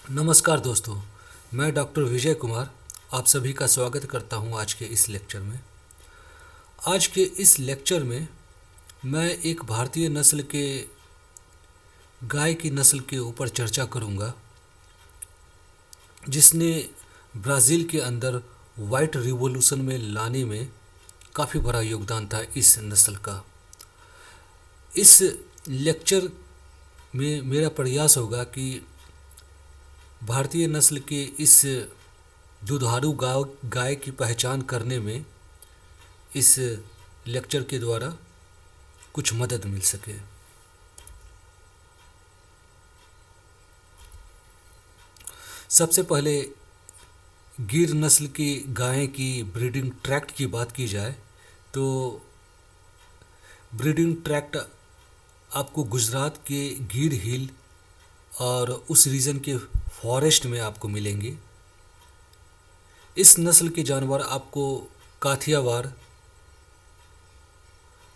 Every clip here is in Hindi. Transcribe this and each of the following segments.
नमस्कार दोस्तों। मैं डॉक्टर विजय कुमार आप सभी का स्वागत करता हूं आज के इस लेक्चर में। आज के इस लेक्चर में मैं एक भारतीय नस्ल के गाय की नस्ल के ऊपर चर्चा करूंगा जिसने ब्राज़ील के अंदर वाइट रिवॉल्यूशन में लाने में काफ़ी बड़ा योगदान था इस नस्ल का। इस लेक्चर में मेरा प्रयास होगा कि भारतीय नस्ल के इस दुधारू गाय की पहचान करने में इस लेक्चर के द्वारा कुछ मदद मिल सके। सबसे पहले गिर नस्ल की गाय की ब्रीडिंग ट्रैक्ट की बात की जाए तो ब्रीडिंग ट्रैक्ट आपको गुजरात के गिर हिल और उस रीजन के फॉरेस्ट में आपको मिलेंगे। इस नस्ल के जानवर आपको काठियावाड़,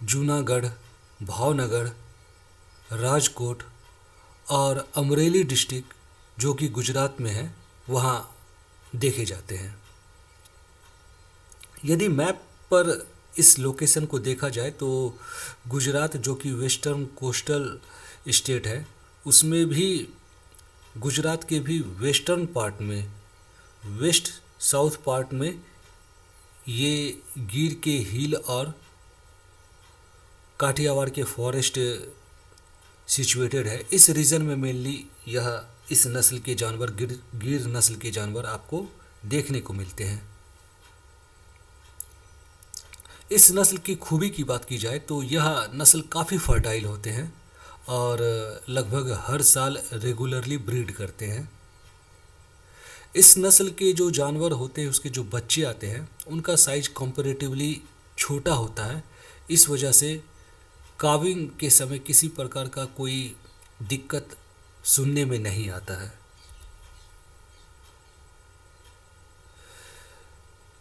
जूनागढ़, भावनगर, राजकोट और अमरेली डिस्ट्रिक्ट जो कि गुजरात में है वहाँ देखे जाते हैं। यदि मैप पर इस लोकेशन को देखा जाए तो गुजरात जो कि वेस्टर्न कोस्टल स्टेट है उसमें भी गुजरात के भी वेस्टर्न पार्ट में, वेस्ट साउथ पार्ट में ये गिर के हिल और काठियावाड़ के फॉरेस्ट सिचुएटेड है। इस रीजन में मेनली यह इस नस्ल के जानवर गिर नस्ल के जानवर आपको देखने को मिलते हैं। इस नस्ल की खूबी की बात की जाए तो यह नस्ल काफ़ी फर्टाइल होते हैं और लगभग हर साल रेगुलरली ब्रीड करते हैं। इस नस्ल के जो जानवर होते हैं उसके जो बच्चे आते हैं उनका साइज कंपैरेटिवली छोटा होता है। इस वजह से काविंग के समय किसी प्रकार का कोई दिक्कत सुनने में नहीं आता है।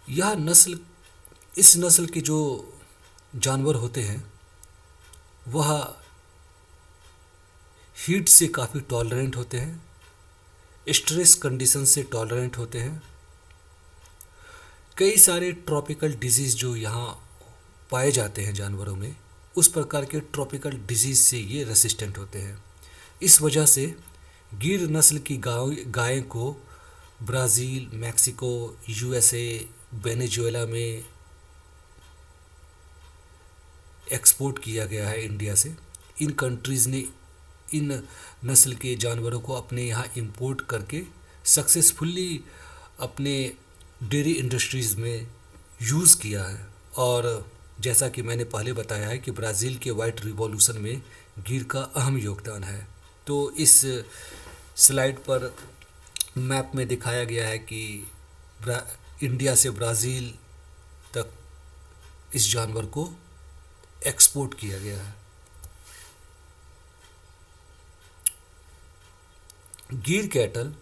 यह नस्ल इस नस्ल के जो जानवर होते हैं वह हीट से काफ़ी टॉलरेंट होते हैं, स्ट्रेस कंडीशन से टॉलरेंट होते हैं। कई सारे ट्रॉपिकल डिजीज़ जो यहाँ पाए जाते हैं जानवरों में उस प्रकार के ट्रॉपिकल डिजीज़ से ये रेसिस्टेंट होते हैं। इस वजह से गिर नस्ल की गाय को ब्राज़ील, मैक्सिको, यूएसए, वेनेजुएला में एक्सपोर्ट किया गया है इंडिया से। इन कंट्रीज़ ने इन नस्ल के जानवरों को अपने यहाँ इंपोर्ट करके सक्सेसफुली अपने डेयरी इंडस्ट्रीज़ में यूज़ किया है। और जैसा कि मैंने पहले बताया है कि ब्राज़ील के वाइट रिवॉल्यूशन में गिर का अहम योगदान है। तो इस स्लाइड पर मैप में दिखाया गया है कि इंडिया से ब्राज़ील तक इस जानवर को एक्सपोर्ट किया गया है। गिर कैटल,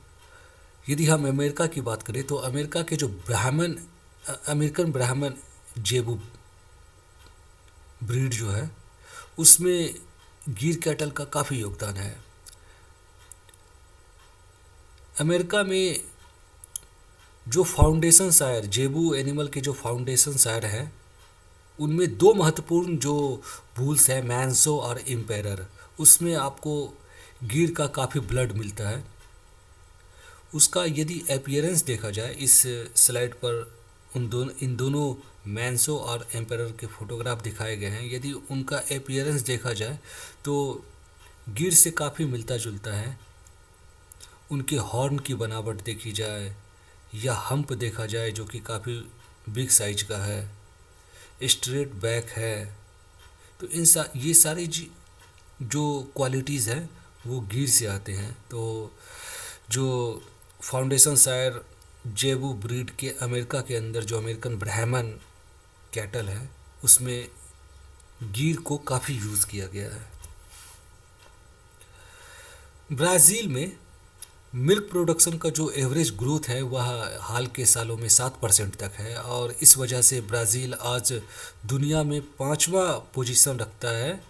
यदि हम अमेरिका की बात करें तो अमेरिका के जो अमेरिकन ब्राह्मण जेबू ब्रीड जो है उसमें गिर कैटल का काफ़ी योगदान है। अमेरिका में जो फाउंडेशन शायर जेबू एनिमल के जो फाउंडेशन शायर हैं उनमें दो महत्वपूर्ण जो बुल्स हैं, मैंसो और इम्पेरर, उसमें आपको गिर का काफ़ी ब्लड मिलता है। उसका यदि अपीयरेंस देखा जाए इस स्लाइड पर इन दोनों मैंसो और एम्पेरर के फोटोग्राफ दिखाए गए हैं। यदि उनका अपीयरेंस देखा जाए तो गिर से काफ़ी मिलता जुलता है। उनके हॉर्न की बनावट देखी जाए या हम्प देखा जाए जो कि काफ़ी बिग साइज का है, स्ट्रेट बैक है, तो ये सारी जो क्वालिटीज़ हैं वो गिर से आते हैं। तो जो फाउंडेशन शायर जेबू ब्रीड के अमेरिका के अंदर जो अमेरिकन ब्राह्मण कैटल है उसमें गिर को काफ़ी यूज़ किया गया है। ब्राज़ील में मिल्क प्रोडक्शन का जो एवरेज ग्रोथ है वह हाल के सालों में 7% तक है और इस वजह से ब्राज़ील आज दुनिया में 5वां पोजीशन रखता है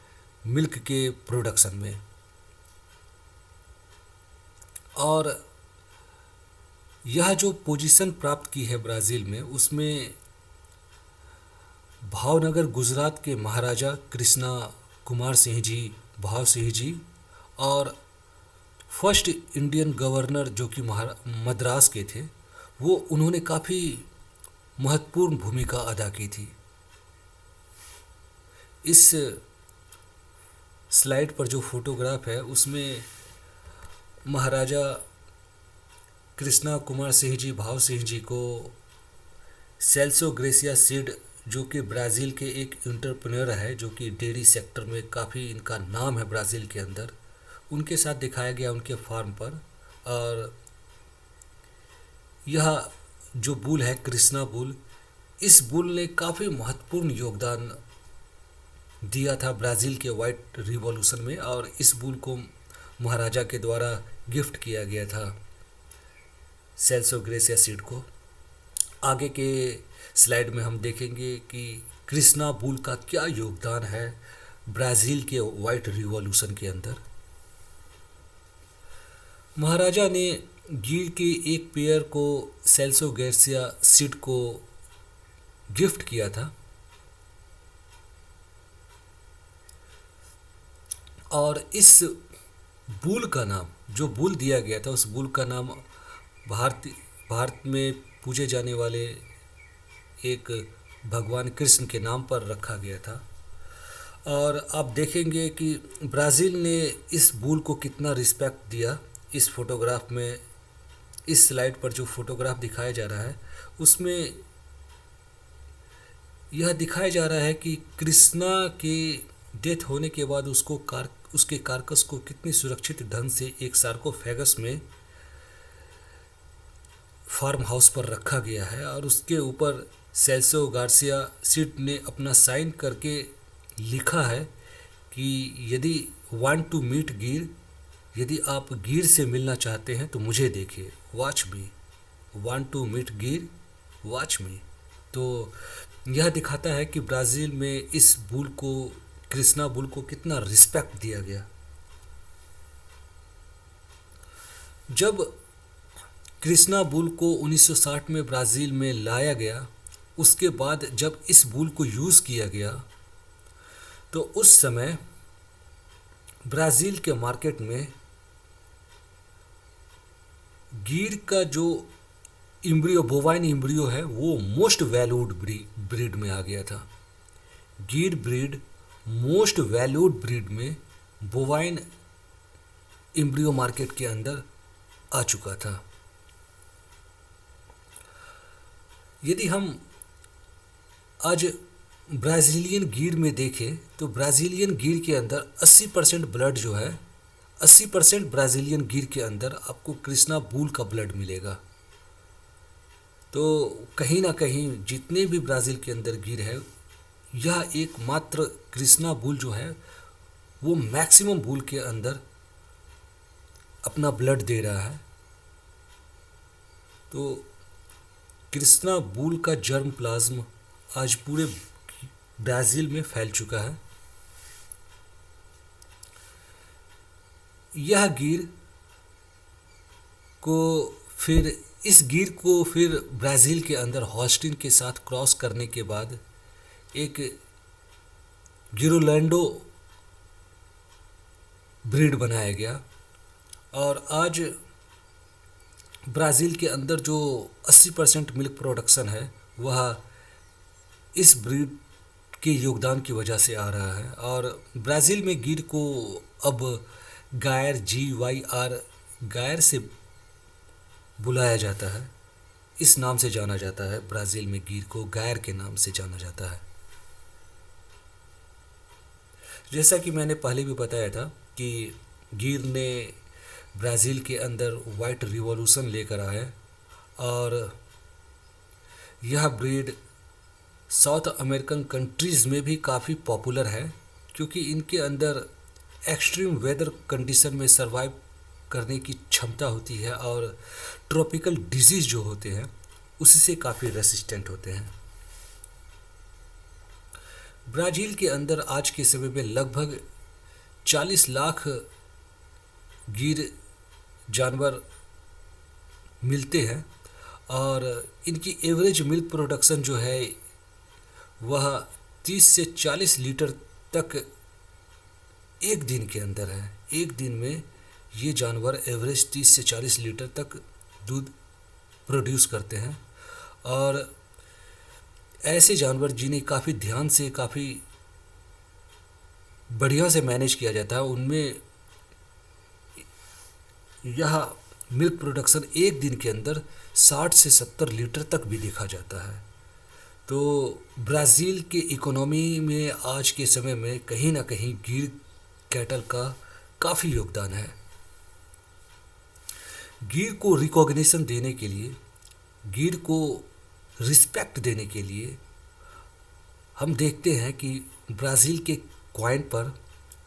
मिल्क के प्रोडक्शन में। और यह जो पोजीशन प्राप्त की है ब्राज़ील में, उसमें भावनगर गुजरात के महाराजा कृष्णा कुमार सिंह जी, भाव सिंह जी, और फर्स्ट इंडियन गवर्नर जो कि मद्रास के थे, वो उन्होंने काफ़ी महत्वपूर्ण भूमिका अदा की थी। इस स्लाइड पर जो फोटोग्राफ है उसमें महाराजा कृष्णा कुमार सिंह जी, भाव सिंह जी को सेल्सो ग्रेसिया सीड, जो कि ब्राज़ील के एक एंटरप्रेन्योर है, जो कि डेयरी सेक्टर में काफ़ी इनका नाम है ब्राज़ील के अंदर, उनके साथ दिखाया गया उनके फार्म पर। और यह जो बुल है कृष्णा बुल, इस बुल ने काफ़ी महत्वपूर्ण योगदान दिया था ब्राज़ील के वाइट रिवॉल्यूशन में, और इस बुल को महाराजा के द्वारा गिफ्ट किया गया था सेल्सो ग्रेसिया सीड को। आगे के स्लाइड में हम देखेंगे कि कृष्णा बुल का क्या योगदान है ब्राज़ील के वाइट रिवॉल्यूशन के अंदर। महाराजा ने गीर के एक पेयर को सेल्सो ग्रेसिया सीड को गिफ्ट किया था, और इस बुल का नाम, जो बुल दिया गया था, उस बुल का नाम भारत में पूजे जाने वाले एक भगवान कृष्ण के नाम पर रखा गया था। और आप देखेंगे कि ब्राज़ील ने इस बुल को कितना रिस्पेक्ट दिया। इस फोटोग्राफ में, इस स्लाइड पर जो फोटोग्राफ दिखाया जा रहा है उसमें यह दिखाया जा रहा है कि कृष्णा के डेथ होने के बाद उसके कारकस को कितनी सुरक्षित ढंग से एक सार्कोफेगस में फार्म हाउस पर रखा गया है, और उसके ऊपर सेल्सो गार्सिया सीड ने अपना साइन करके लिखा है कि यदि वांट टू मीट गिर, यदि आप गिर से मिलना चाहते हैं तो मुझे देखिए, watch me, want to meet गिर, वॉच मी। तो यह दिखाता है कि ब्राज़ील में इस बुल को, कृष्णा बुल को कितना रिस्पेक्ट दिया गया। जब कृष्णा बुल को 1960 में ब्राज़ील में लाया गया, उसके बाद जब इस बुल को यूज़ किया गया तो उस समय ब्राज़ील के मार्केट में गीर का जो इम्ब्रियो, बोवाइन इम्ब्रियो है, वो मोस्ट वैल्यूड ब्रीड में आ गया था। Gir breed most valued breed में बोवाइन इम्ब्रियो मार्केट के अंदर आ चुका था। यदि हम आज ब्राज़ीलियन गीर में देखें तो ब्राज़ीलियन गीर के अंदर 80% ब्लड जो है, 80% ब्राज़ीलियन गीर के अंदर आपको कृष्णा बुल का ब्लड मिलेगा। तो कहीं ना कहीं जितने भी ब्राज़ील के अंदर गीर है, यह एकमात्र कृष्णा बुल जो है वो मैक्सिमम बुल के अंदर अपना ब्लड दे रहा है। तो कृष्णा बुल का जर्म प्लाज्म आज पूरे ब्राज़ील में फैल चुका है। यह गीर को फिर, इस गीर को फिर ब्राज़ील के अंदर हॉस्टिन के साथ क्रॉस करने के बाद एक गिरोलैंडो ब्रीड बनाया गया, और आज ब्राज़ील के अंदर जो 80% मिल्क प्रोडक्शन है वह इस ब्रीड के योगदान की वजह से आ रहा है। और ब्राज़ील में गीर को अब गायर, GYR, गायर से बुलाया जाता है, इस नाम से जाना जाता है। ब्राज़ील में गीर को गायर के नाम से जाना जाता है। जैसा कि मैंने पहले भी बताया था कि गीर ने ब्राज़ील के अंदर वाइट रिवॉल्यूशन लेकर आया, और यह ब्रीड साउथ अमेरिकन कंट्रीज़ में भी काफ़ी पॉपुलर है, क्योंकि इनके अंदर एक्सट्रीम वेदर कंडीशन में सरवाइव करने की क्षमता होती है, और ट्रॉपिकल डिजीज़ जो होते हैं उससे काफ़ी रेसिस्टेंट होते हैं। ब्राज़ील के अंदर आज के समय में लगभग 40 लाख गीर जानवर मिलते हैं, और इनकी एवरेज मिल्क प्रोडक्शन जो है वह 30 से 40 लीटर तक एक दिन के अंदर है। एक दिन में ये जानवर एवरेज 30 से 40 लीटर तक दूध प्रोड्यूस करते हैं। और ऐसे जानवर जिन्हें काफ़ी ध्यान से, काफ़ी बढ़िया से मैनेज किया जाता है, उनमें यह मिल्क प्रोडक्शन एक दिन के अंदर 60 से 70 लीटर तक भी देखा जाता है। तो ब्राज़ील के इकोनॉमी में आज के समय में कहीं ना कहीं गिर कैटल का काफ़ी योगदान है। गिर को रिकॉग्निशन देने के लिए, गिर को रिस्पेक्ट देने के लिए हम देखते हैं कि ब्राज़ील के कॉइन पर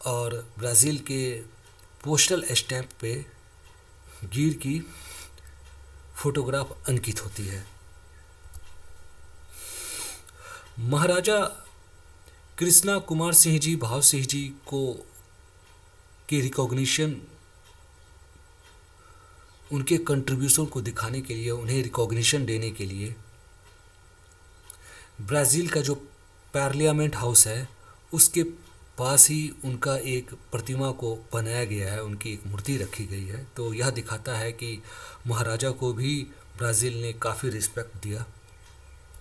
और ब्राज़ील के पोस्टल स्टैम्प पे गिर की फोटोग्राफ अंकित होती है। महाराजा कृष्णा कुमार सिंह जी, भाव सिंह जी को के रिकॉग्निशन, उनके कंट्रीब्यूशन को दिखाने के लिए, उन्हें रिकॉग्निशन देने के लिए ब्राज़ील का जो पार्लियामेंट हाउस है उसके पास ही उनका एक प्रतिमा को बनाया गया है, उनकी एक मूर्ति रखी गई है। तो यह दिखाता है कि महाराजा को भी ब्राज़ील ने काफ़ी रिस्पेक्ट दिया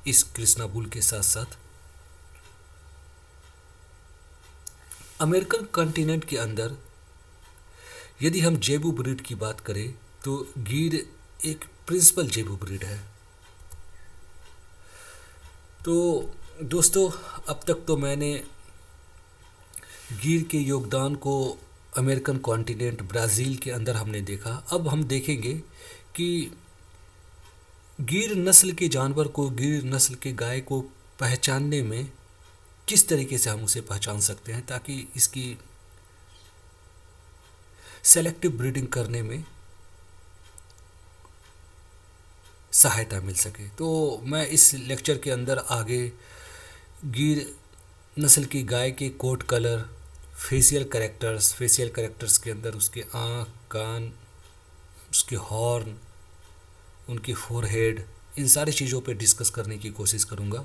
इस कृष्णा बुल के साथ साथ। अमेरिकन कॉन्टिनेंट के अंदर यदि हम जेबू ब्रीड की बात करें तो गिर एक प्रिंसिपल जेबू ब्रीड है। तो दोस्तों, अब तक तो मैंने गिर के योगदान को अमेरिकन कॉन्टिनेंट ब्राज़ील के अंदर हमने देखा। अब हम देखेंगे कि गिर नस्ल के जानवर को, गिर नस्ल के गाय को पहचानने में किस तरीके से हम उसे पहचान सकते हैं ताकि इसकी सेलेक्टिव ब्रीडिंग करने में सहायता मिल सके। तो मैं इस लेक्चर के अंदर आगे गिर नस्ल की गाय के कोट कलर, फेशियल कैरेक्टर्स के अंदर उसके आँख, कान, उसके हॉर्न, उनकी फोरहेड, इन सारी चीज़ों पे डिस्कस करने की कोशिश करूँगा।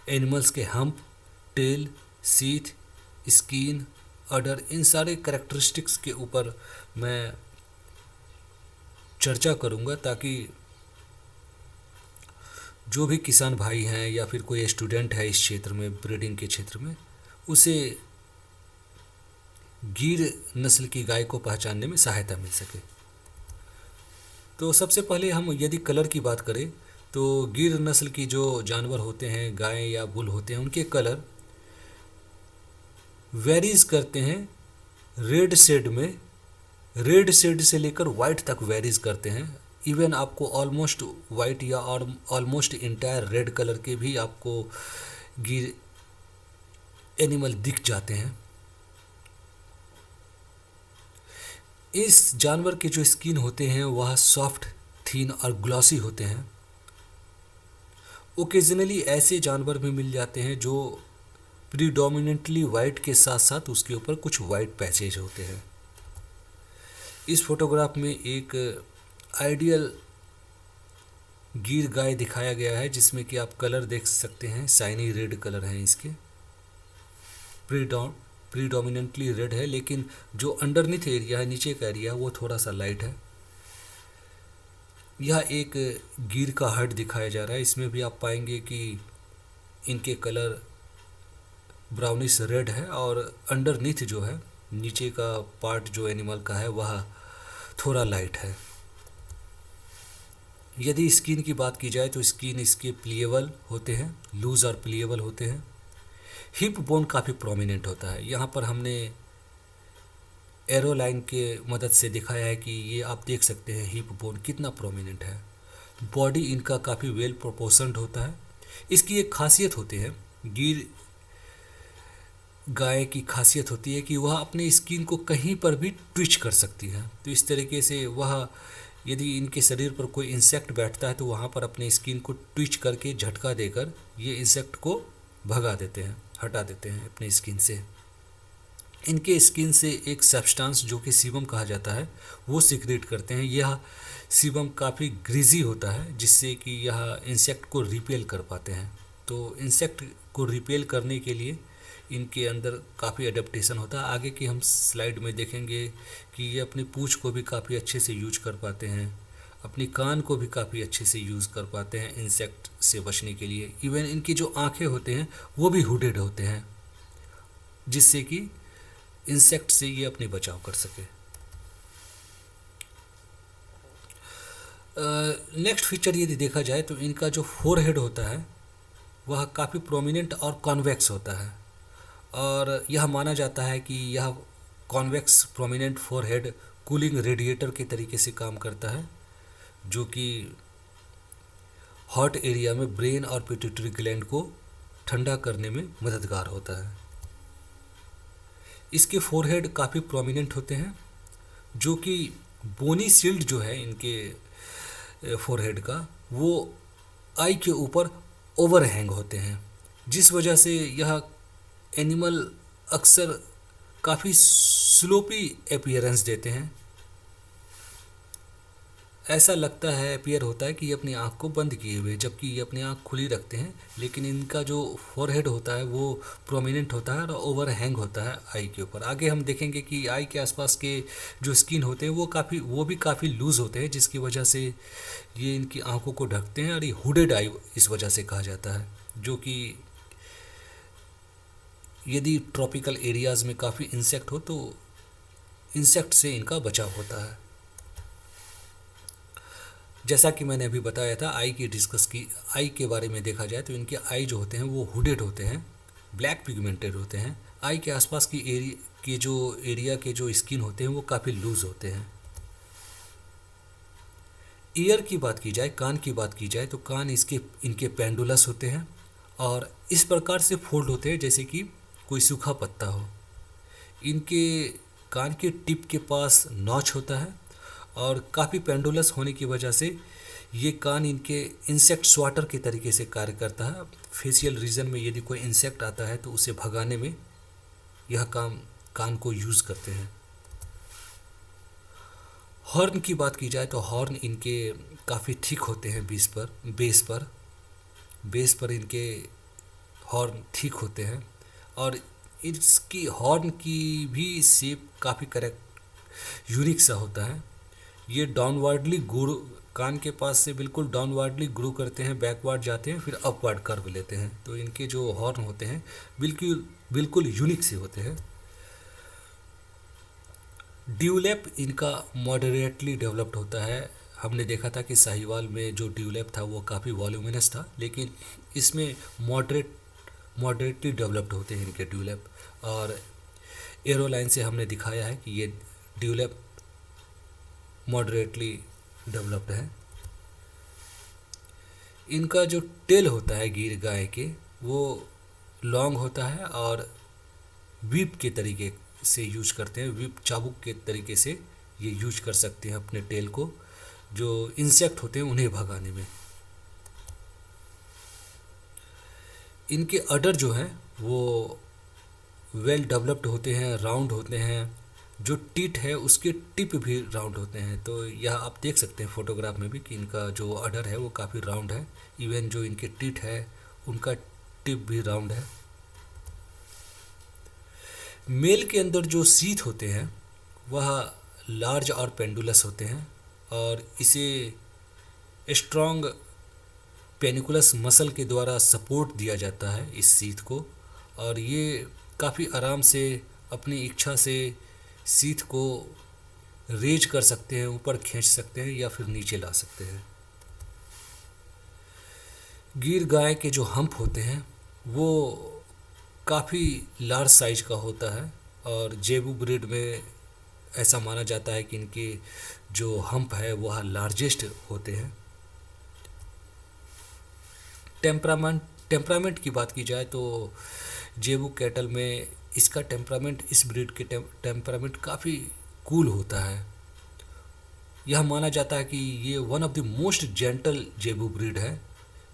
एनिमल्स के हम्प, टेल, सीथ, स्किन, अडर, इन सारे कैरेक्टरिस्टिक्स के ऊपर मैं चर्चा करूँगा ताकि जो भी किसान भाई हैं या फिर कोई स्टूडेंट है इस क्षेत्र में, ब्रीडिंग के क्षेत्र में, उसे गिर नस्ल की गाय को पहचानने में सहायता मिल सके। तो सबसे पहले हम यदि कलर की बात करें तो गिर नस्ल की जो जानवर होते हैं, गाय या बुल होते हैं, उनके कलर वेरीज करते हैं रेड शेड में, रेड शेड से लेकर वाइट तक वेरीज करते हैं। इवन आपको ऑलमोस्ट वाइट या ऑलमोस्ट इंटायर रेड कलर के भी आपको गिर एनिमल दिख जाते हैं। इस जानवर के जो स्किन होते हैं वह सॉफ्ट, थीन और ग्लॉसी होते हैं। ओकेजनली ऐसे जानवर भी मिल जाते हैं जो प्रीडोमिनेंटली वाइट के साथ साथ उसके ऊपर कुछ वाइट पैचेज होते हैं। इस फोटोग्राफ में एक आइडियल गिर गाय दिखाया गया है जिसमें कि आप कलर देख सकते हैं, शाइनी रेड कलर है इसके, प्रीडोमिनेंटली रेड है, लेकिन जो अंडरनीथ एरिया है, नीचे का एरिया, वो थोड़ा सा लाइट है। यह एक गिर का हर्ड दिखाया जा रहा है। इसमें भी आप पाएंगे कि इनके कलर ब्राउनिश रेड है और अंडरनीथ जो है, नीचे का पार्ट जो एनिमल का है वह थोड़ा लाइट है। यदि स्किन की बात की जाए तो स्किन इसके प्लीएबल होते हैं, लूज और प्लीएबल होते हैं। हिप बोन काफ़ी प्रोमिनेंट होता है। यहाँ पर हमने एरो लाइन के मदद से दिखाया है कि ये आप देख सकते हैं हिप बोन कितना प्रोमिनेंट है। बॉडी इनका काफ़ी वेल प्रोपोर्शनड होता है। इसकी एक खासियत होती है, गिर गाय की खासियत होती है कि वह अपने स्किन को कहीं पर भी ट्विच कर सकती है। तो इस तरीके से वह, यदि इनके शरीर पर कोई इंसेक्ट बैठता है तो वहाँ पर अपने स्किन को ट्विच करके, झटका देकर ये इंसेक्ट को भगा देते हैं, हटा देते हैं अपने स्किन से। इनके स्किन से एक सब्सटेंस जो कि सीबम कहा जाता है वो सीक्रेट करते हैं। यह सीबम काफ़ी ग्रीजी होता है जिससे कि यह इंसेक्ट को रिपेल कर पाते हैं। तो इंसेक्ट को रिपेल करने के लिए इनके अंदर काफ़ी अडेप्टेशन होता है। आगे की हम स्लाइड में देखेंगे कि ये अपनी पूंछ को भी काफ़ी अच्छे से यूज कर पाते हैं, अपनी कान को भी काफ़ी अच्छे से यूज़ कर पाते हैं इंसेक्ट से बचने के लिए। इवन इनकी जो आँखें होते हैं वो भी हुडेड होते हैं जिससे कि इंसेक्ट से ये अपने बचाव कर सके। नेक्स्ट फीचर यदि देखा जाए तो इनका जो फोरहेड होता है वह काफ़ी प्रोमिनेंट और कॉन्वेक्स होता है, और यह माना जाता है कि यह convex prominent forehead cooling radiator के तरीके से काम करता है, जो कि हॉट एरिया में ब्रेन और पिट्यूटरी ग्लैंड को ठंडा करने में मददगार होता है। इसके फोरहेड काफ़ी प्रोमिनेंट होते हैं, जो कि बोनी शील्ड जो है इनके फोरहेड का वो आई के ऊपर ओवरहैंग होते हैं, जिस वजह से यह एनिमल अक्सर काफ़ी स्लोपी अपीयरेंस देते हैं। ऐसा लगता है, अपीयर होता है कि ये अपनी आँख को बंद किए हुए, जबकि ये अपनी आँख खुली रखते हैं, लेकिन इनका जो फोरहेड होता है वो प्रोमिनेंट होता है और ओवरहैंग होता है आई के ऊपर। आगे हम देखेंगे कि आई के आसपास के जो स्किन होते हैं वो भी काफ़ी लूज़ होते हैं, जिसकी वजह से ये इनकी आँखों को ढकते हैं, और ये हुडेड आई इस वजह से कहा जाता है, जो कि यदि ट्रॉपिकल एरियाज़ में काफ़ी इंसेक्ट हो तो इंसेक्ट से इनका बचाव होता है। जैसा कि मैंने अभी बताया था, आई के बारे में देखा जाए तो इनके आई जो होते हैं वो हुडेड होते हैं, ब्लैक पिगमेंटेड होते हैं। आई के आसपास की एरिया के जो स्किन होते हैं वो काफ़ी लूज होते हैं। ईयर की बात की जाए, कान की बात की जाए, तो कान इनके पेंडुलस होते हैं और इस प्रकार से फोल्ड होते हैं जैसे कि कोई सूखा पत्ता हो। इनके कान के टिप के पास नॉच होता है और काफ़ी पेंडुलस होने की वजह से ये कान इनके इंसेक्ट स्वाटर के तरीके से कार्य करता है। फेशियल रीजन में यदि कोई इंसेक्ट आता है तो उसे भगाने में यह कान को यूज़ करते हैं। हॉर्न की बात की जाए तो हॉर्न इनके काफ़ी थिक होते हैं बेस पर इनके हॉर्न थिक होते हैं, और इसकी हॉर्न की भी शेप काफ़ी करेक्ट यूनिक सा होता है। ये डाउनवर्डली ग्रो, कान के पास से बिल्कुल डाउनवर्डली ग्रो करते हैं, बैकवर्ड जाते हैं, फिर अपवर्ड कर्व लेते हैं। तो इनके जो हॉर्न होते हैं बिल्कुल यूनिक से होते हैं। ड्यूलैप इनका मॉडरेटली डेवलप्ड होता है। हमने देखा था कि साहिवाल में जो ड्यूलैप था वो काफ़ी वॉल्यूमिनस था, लेकिन इसमें मॉडरेटली डेवलप्ड होते हैं इनके ड्यूलैप। और एरोलाइन से हमने दिखाया है कि ये ड्यूलैप मॉडरेटली डेवलप्ड है। इनका जो टेल होता है गिर गाय के वो लॉन्ग होता है और व्हीप के तरीके से यूज करते हैं, व्हीप चाबुक के तरीके से ये यूज कर सकते हैं अपने टेल को, जो इंसेक्ट होते हैं उन्हें भगाने में। इनके अडर जो हैं वो वेल डेवलप्ड होते हैं, राउंड होते हैं। जो टीथ है उसके टिप भी राउंड होते हैं। तो यह आप देख सकते हैं फोटोग्राफ में भी कि इनका जो अडर है वो काफ़ी राउंड है। इवन जो इनके टीथ है उनका टिप भी राउंड है। मेल के अंदर जो सीथ होते हैं वह लार्ज और पेंडुलस होते हैं, और इसे स्ट्रॉन्ग पेनिकुलस मसल के द्वारा सपोर्ट दिया जाता है इस सीथ को, और ये काफ़ी आराम से अपनी इच्छा से सीथ को रेज कर सकते हैं, ऊपर खींच सकते हैं या फिर नीचे ला सकते हैं। गिर गाय के जो हम्प होते हैं वो काफ़ी लार्ज साइज का होता है, और जेबू ब्रीड में ऐसा माना जाता है कि इनके जो हम्प है वह लार्जेस्ट होते हैं। टेम्परामेंट की बात की जाए तो जेबू कैटल में इसका टेम्परामेंट, इस ब्रीड के टेम्परामेंट काफ़ी कूल होता है। यह माना जाता है कि ये one of the most gentle जेबू ब्रीड है।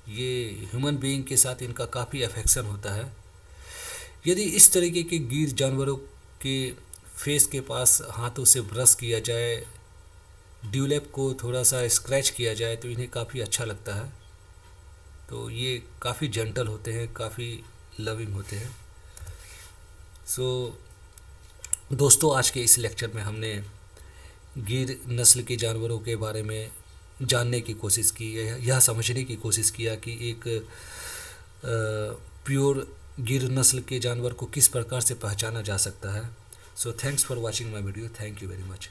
ये ह्यूमन बीइंग के साथ इनका काफ़ी अफेक्शन होता है। यदि इस तरीके के गिर जानवरों कि फेस के पास हाथों से ब्रश किया जाए, ड्यूलैप को थोड़ा सा स्क्रैच किया जाए तो इन्हें काफ़ी अच्छा लगता है। तो ये काफ़ी जेंटल होते हैं, काफ़ी लविंग होते हैं। सो दोस्तों, आज के इस लेक्चर में हमने गिर नस्ल के जानवरों के बारे में जानने की कोशिश की है, यह समझने की कोशिश किया कि एक प्योर गिर नस्ल के जानवर को किस प्रकार से पहचाना जा सकता है। So thanks for watching my video. Thank you very much.